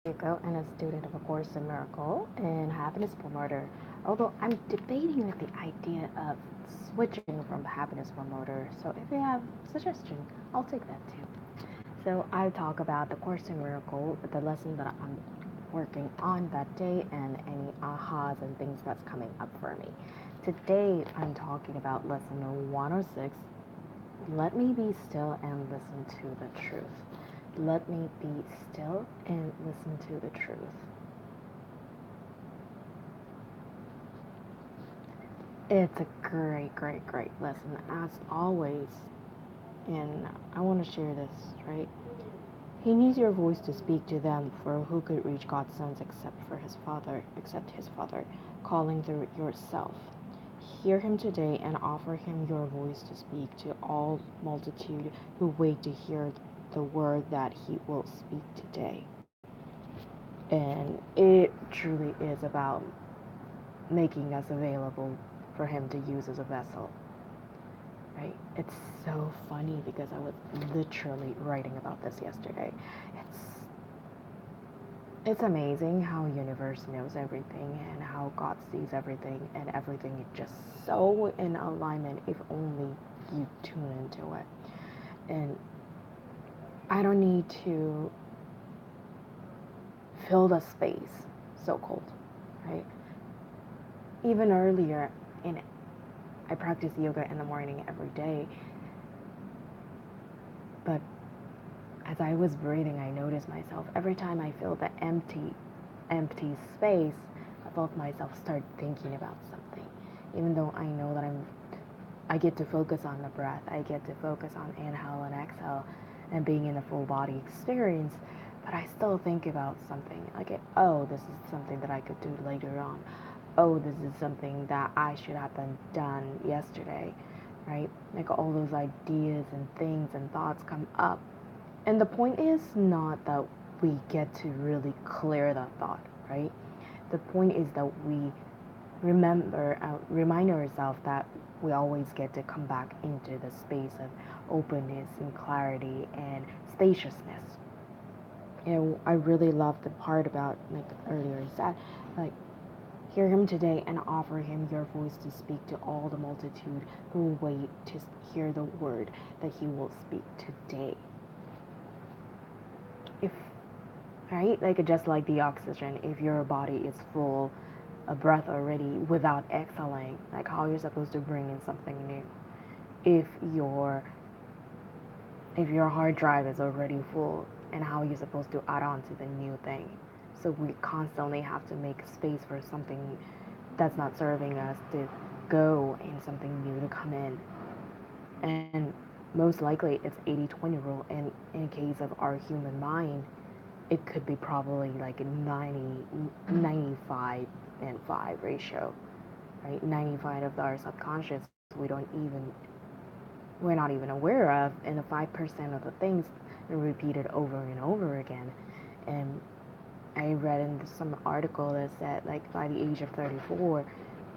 Yuko and a student of A Course in Miracle and happiness promoter. Although I'm debating with the idea of switching from happiness promoter. So if you have suggestion, I'll take that too. So I talk about the Course in Miracle, the lesson that I'm working on that day, and any ahas and things that's coming up for me. Today I'm talking about lesson 106. Let me be still and listen to the truth. Let me be still and listen to the truth. It's a great lesson, as always. And I want to share this, right? He needs your voice to speak to them, for who could reach God's sons except his Father, calling through yourself. Hear him today and offer him your voice to speak to all multitude who wait to hear the word that he will speak today. And it truly is about making us available for him to use as a vessel, right? It's so funny because I was literally writing about this yesterday. It's it's amazing how universe knows everything and how God sees everything, and everything is just so in alignment if only you tune into it. And I don't need to fill the space, so called, right? Even earlier in I practice yoga in the morning every day, but as I was breathing, I noticed myself every time I feel the empty space, I felt myself start thinking about something. Even though I know that I get to focus on the breath, I get to focus on inhale and exhale and being in a full body experience, but I still think about something like, oh, this is something that I could do later on. Oh, this is something that I should have been done yesterday, right? Like all those ideas and things and thoughts come up. And the point is not that we get to really clear that thought, right? The point is that we remind ourselves that we always get to come back into the space of openness and clarity and spaciousness. I really love the part about, like earlier I said, like, hear him today and offer him your voice to speak to all the multitude who wait to hear the word that he will speak today. If right, like just like the oxygen, if your body is full of breath already without exhaling, like how you're supposed to bring in something new. If your if your hard drive is already full, and how you're supposed to add on to the new thing. So we constantly have to make space for something that's not serving us to go and something new to come in. And most likely it's 80-20 rule, and in case of our human mind, it could be probably like a 95 and 5 ratio, right? 95 of our subconscious we're not even aware of, and the 5% of the things are repeated over and over again. And I read in some article that said, like, by the age of 34,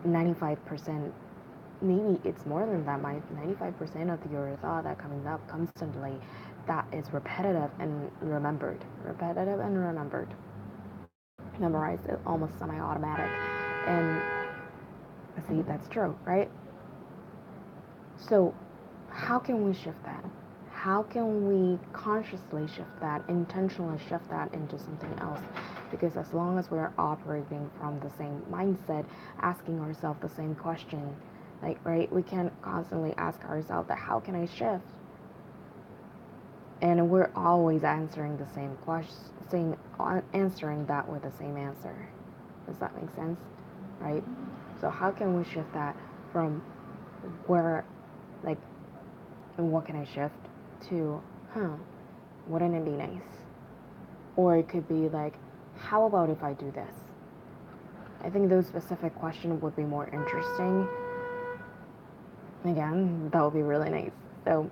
95%, maybe it's more than that, 95% of your thought that coming up constantly, that is repetitive and remembered, memorized, almost semi-automatic. And see, that's true, right? So how can we shift that? How can we consciously shift that, intentionally shift that into something else? Because as long as we're operating from the same mindset, asking ourselves the same question, like, right, we can't constantly ask ourselves that, how can I shift? And we're always answering the same question, answering that with the same answer. Does that make sense? Right? So how can we shift that from where, like, and what can I shift to, wouldn't it be nice? Or it could be like, how about if I do this? I think those specific questions would be more interesting. Again, that would be really nice. So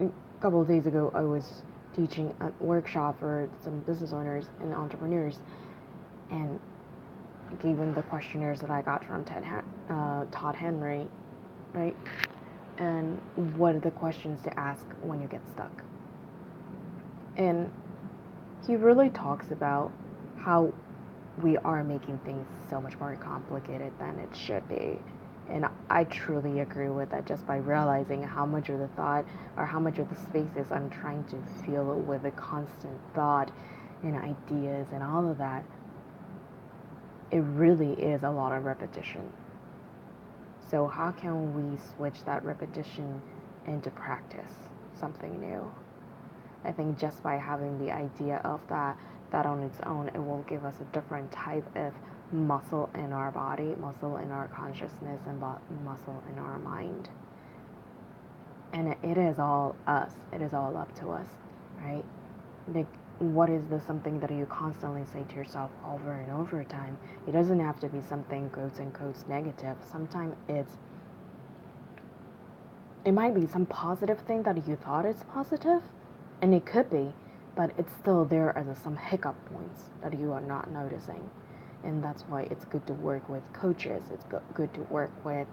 a couple of days ago, I was teaching a workshop for some business owners and entrepreneurs, and gave them the questionnaires that I got from Todd Henry, right? And what are the questions to ask when you get stuck? And he really talks about how we are making things so much more complicated than it should be. And I truly agree with that just by realizing how much of the thought or how much of the spaces I'm trying to fill with a constant thought and ideas and all of that. It really is a lot of repetition. So, how can we switch that repetition into practice, something new? I think just by having the idea of that on its own, it will give us a different type of muscle in our body, muscle in our consciousness, and muscle in our mind. And it is all us. It is all up to us, right? Like, what is the something that you constantly say to yourself over and over time? It doesn't have to be something quotes and quotes negative. Sometimes it might be some positive thing that you thought is positive, and it could be, but it's still there as some hiccup points that you are not noticing. And that's why it's good to work with coaches. It's good to work with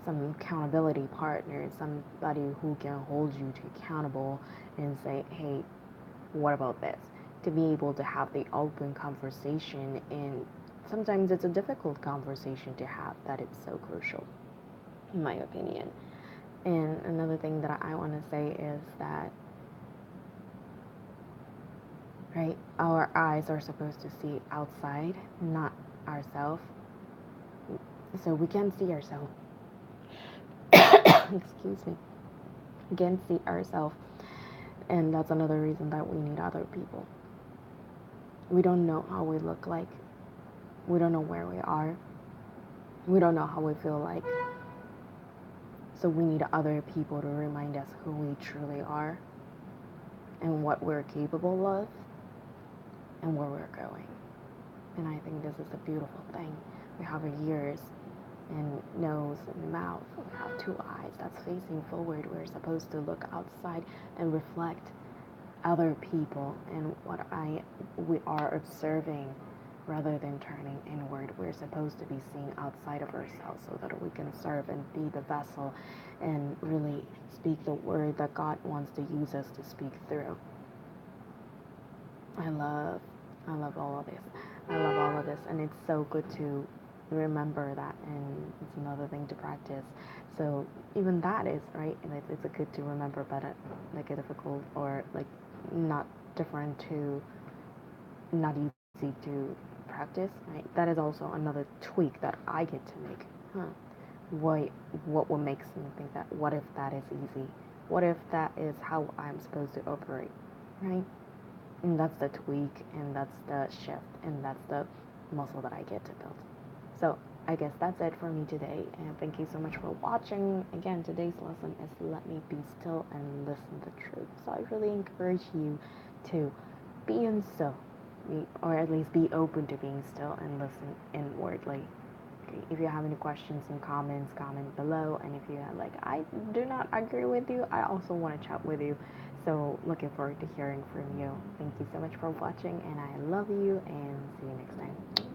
some accountability partners, somebody who can hold you to accountable and say, hey, what about this? To be able to have the open conversation, and sometimes it's a difficult conversation to have that it's so crucial, in my opinion. And another thing that I want to say is that, right, our eyes are supposed to see outside, not ourselves. So we can't see ourselves. Excuse me. We can't see ourselves. And that's another reason that we need other people. We don't know how we look like. We don't know where we are. We don't know how we feel like. So we need other people to remind us who we truly are and what we're capable of and where we're going. And I think this is a beautiful thing. We have ears and nose and mouth. We have two eyes that's facing forward. We're supposed to look outside and reflect other people and what we are observing rather than turning inward. We're supposed to be seeing outside of ourselves so that we can serve and be the vessel and really speak the word that God wants to use us to speak through. I love all of this. I love all of this, and it's so good to remember that, and it's another thing to practice. So even that is right, and it's a good to remember, but like a difficult or like not different to not easy to practice. Right, that is also another tweak that I get to make. What what makes me think that? What if that is easy? What if that is how I'm supposed to operate? Right. And that's the tweak, and that's the shift, and that's the muscle that I get to build. So I guess that's it for me today, and thank you so much for watching. Again, today's lesson is let me be still and listen to truth. So I really encourage you to be in still, or at least be open to being still and listen inwardly. Okay, if you have any questions and comments, comment below. And if you are like, I do not agree with you, I also want to chat with you. So looking forward to hearing from you. Thank you so much for watching, and I love you, and see you next time.